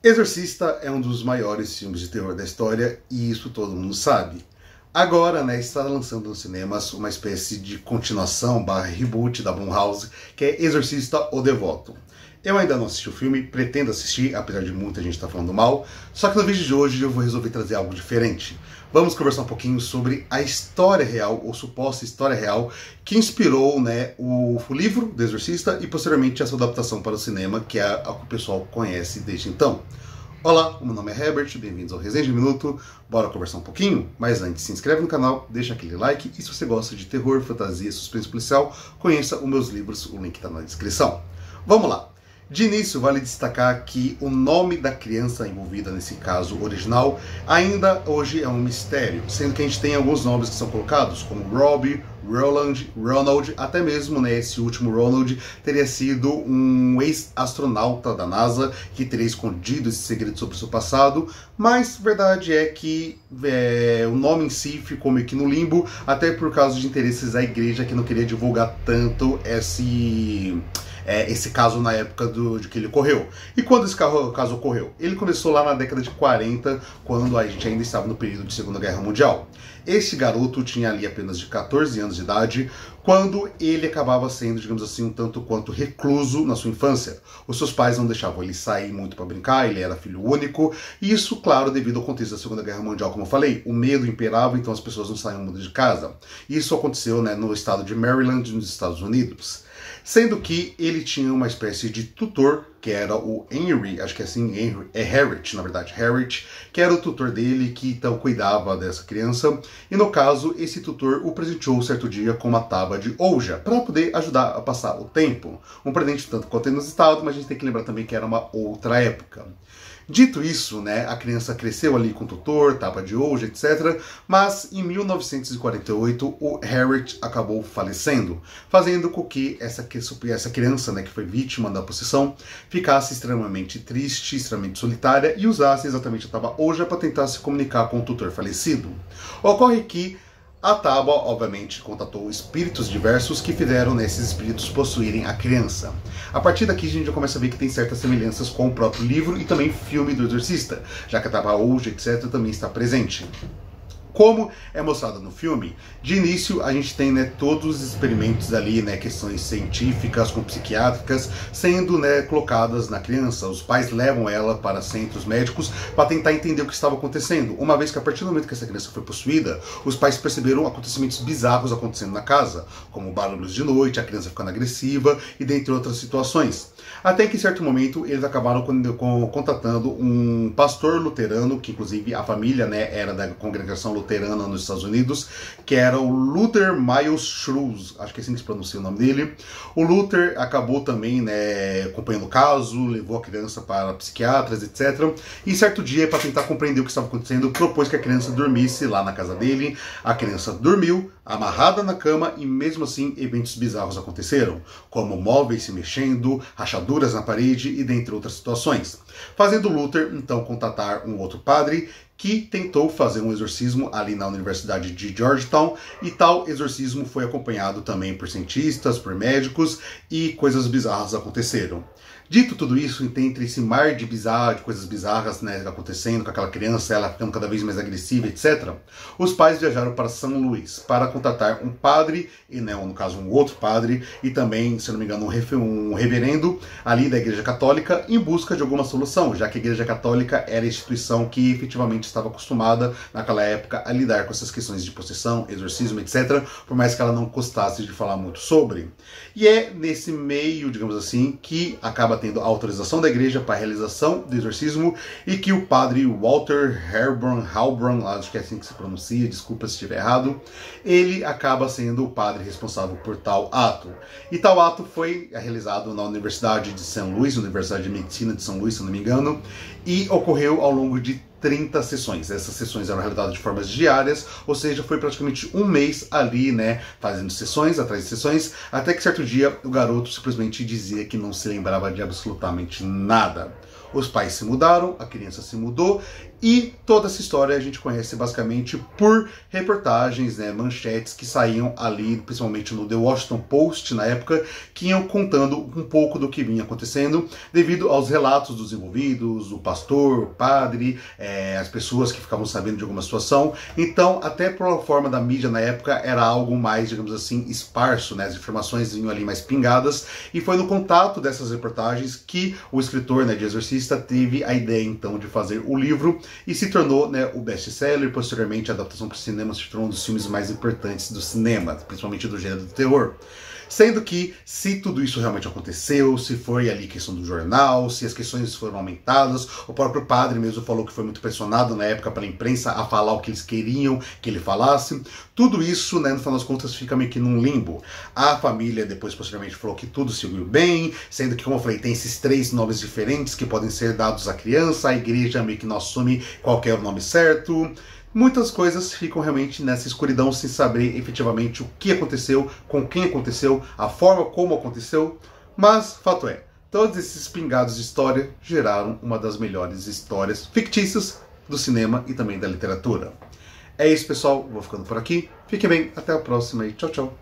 Exorcista é um dos maiores filmes de terror da história e isso todo mundo sabe. Agora, está lançando nos cinemas uma espécie de continuação / reboot da Blumhouse, que é Exorcista: O Devoto. Eu ainda não assisti o filme, pretendo assistir, apesar de muita gente estar falando mal, só que no vídeo de hoje eu vou resolver trazer algo diferente. Vamos conversar um pouquinho sobre a história real, ou suposta história real, que inspirou o livro do Exorcista e posteriormente essa adaptação para o cinema, que é a que o pessoal conhece desde então. Olá, o meu nome é Herbert, bem-vindos ao Resenha de Minuto, bora conversar um pouquinho? Mas antes, se inscreve no canal, deixa aquele like e se você gosta de terror, fantasia, suspense policial, conheça os meus livros, o link está na descrição. Vamos lá! De início, vale destacar que o nome da criança envolvida nesse caso original ainda hoje é um mistério, sendo que a gente tem alguns nomes que são colocados, como Robbie, Roland, Ronald, até mesmo esse último Ronald teria sido um ex-astronauta da NASA que teria escondido esse segredo sobre o seu passado, mas a verdade é que o nome em si ficou meio que no limbo, até por causa de interesses da igreja que não queria divulgar tanto esse caso na época de que ele ocorreu. E quando esse caso ocorreu? Ele começou lá na década de 40, quando a gente ainda estava no período de Segunda Guerra Mundial. Este garoto tinha ali apenas de 14 anos de idade, quando ele acabava sendo, digamos assim, um tanto quanto recluso na sua infância. Os seus pais não deixavam ele sair muito para brincar, ele era filho único, e isso, claro, devido ao contexto da Segunda Guerra Mundial, como eu falei, o medo imperava, então as pessoas não saíam muito de casa. Isso aconteceu no estado de Maryland, nos Estados Unidos. Sendo que ele tinha uma espécie de tutor, que era o Henry, acho que é assim, Henry, é Harriet, na verdade, Harriet, que era o tutor dele, que então cuidava dessa criança, e no caso, esse tutor o presenteou certo dia com uma tábua de Ouija, para poder ajudar a passar o tempo. Um presente tanto quanto inusitado, mas a gente tem que lembrar também que era uma outra época. Dito isso, a criança cresceu ali com o tutor, tábua de Ouija, etc. Mas em 1948 o Harriet acabou falecendo, fazendo com que essa criança, que foi vítima da possessão, ficasse extremamente triste, extremamente solitária e usasse exatamente a tábua Ouija para tentar se comunicar com o tutor falecido. Ocorre que a tábua, obviamente, contatou espíritos diversos que fizeram esses espíritos possuírem a criança. A partir daqui a gente já começa a ver que tem certas semelhanças com o próprio livro e também filme do Exorcista, já que a tábua Ouija, etc., também está presente. Como é mostrado no filme, de início a gente tem todos os experimentos ali, questões científicas com psiquiátricas sendo colocadas na criança. Os pais levam ela para centros médicos para tentar entender o que estava acontecendo. Uma vez que a partir do momento que essa criança foi possuída, os pais perceberam acontecimentos bizarros acontecendo na casa, como barulhos de noite, a criança ficando agressiva e dentre outras situações. Até que em certo momento eles acabaram contatando um pastor luterano, que inclusive a família era da congregação luterana nos Estados Unidos, que era o Luther Miles Schulz, acho que é assim que se pronuncia o nome dele. O Luther acabou também acompanhando o caso, levou a criança para psiquiatras, etc. E certo dia, para tentar compreender o que estava acontecendo, propôs que a criança dormisse lá na casa dele. A criança dormiu, amarrada na cama, e mesmo assim eventos bizarros aconteceram, como móveis se mexendo, rachaduras na parede e dentre outras situações. Fazendo Luther então contatar um outro padre que tentou fazer um exorcismo ali na Universidade de Georgetown, e tal exorcismo foi acompanhado também por cientistas, por médicos, e coisas bizarras aconteceram. Dito tudo isso, entre esse mar de coisas bizarras acontecendo com aquela criança, ela ficando cada vez mais agressiva, etc., os pais viajaram para São Luís para contatar um padre, e no caso um outro padre, e também, se não me engano, um reverendo ali da Igreja Católica, em busca de alguma solução, já que a Igreja Católica era a instituição que efetivamente estava acostumada naquela época a lidar com essas questões de possessão, exorcismo, etc., por mais que ela não gostasse de falar muito sobre. E é nesse meio, digamos assim, que acaba tendo a autorização da igreja para a realização do exorcismo, e que o padre Walter Halbrun, acho que é assim que se pronuncia, desculpa se estiver errado, ele acaba sendo o padre responsável por tal ato. E tal ato foi realizado na Universidade de São Luís, Universidade de Medicina de São Luís, se não me engano, e ocorreu ao longo de 30 sessões. Essas sessões eram realizadas de formas diárias, ou seja, foi praticamente um mês ali, fazendo sessões atrás de sessões, até que certo dia o garoto simplesmente dizia que não se lembrava de absolutamente nada. Os pais se mudaram, a criança se mudou, e toda essa história a gente conhece basicamente por reportagens, né, manchetes que saíam ali, principalmente no The Washington Post na época, que iam contando um pouco do que vinha acontecendo, devido aos relatos dos envolvidos, o pastor, o padre, as pessoas que ficavam sabendo de alguma situação. Então, até por uma forma da mídia na época, era algo mais, digamos assim, esparso, né, as informações vinham ali mais pingadas, e foi no contato dessas reportagens que o escritor, né, de Exorcista teve a ideia então de fazer o livro, e se tornou, né, o best-seller. Posteriormente a adaptação para o cinema se tornou um dos filmes mais importantes do cinema, principalmente do gênero do terror. Sendo que, se tudo isso realmente aconteceu, se foi ali questão do jornal, se as questões foram aumentadas, o próprio padre mesmo falou que foi muito pressionado na época pela imprensa a falar o que eles queriam que ele falasse. Tudo isso, né, no final das contas, fica meio que num limbo. A família depois, posteriormente, falou que tudo seguiu bem, sendo que, como eu falei, tem esses 3 nomes diferentes que podem ser dados à criança, a igreja meio que não assume qual é o nome certo. Muitas coisas ficam realmente nessa escuridão sem saber efetivamente o que aconteceu, com quem aconteceu, a forma como aconteceu, mas fato é, todos esses pingados de história geraram uma das melhores histórias fictícias do cinema e também da literatura. É isso, pessoal, vou ficando por aqui, fiquem bem, até a próxima e tchau, tchau!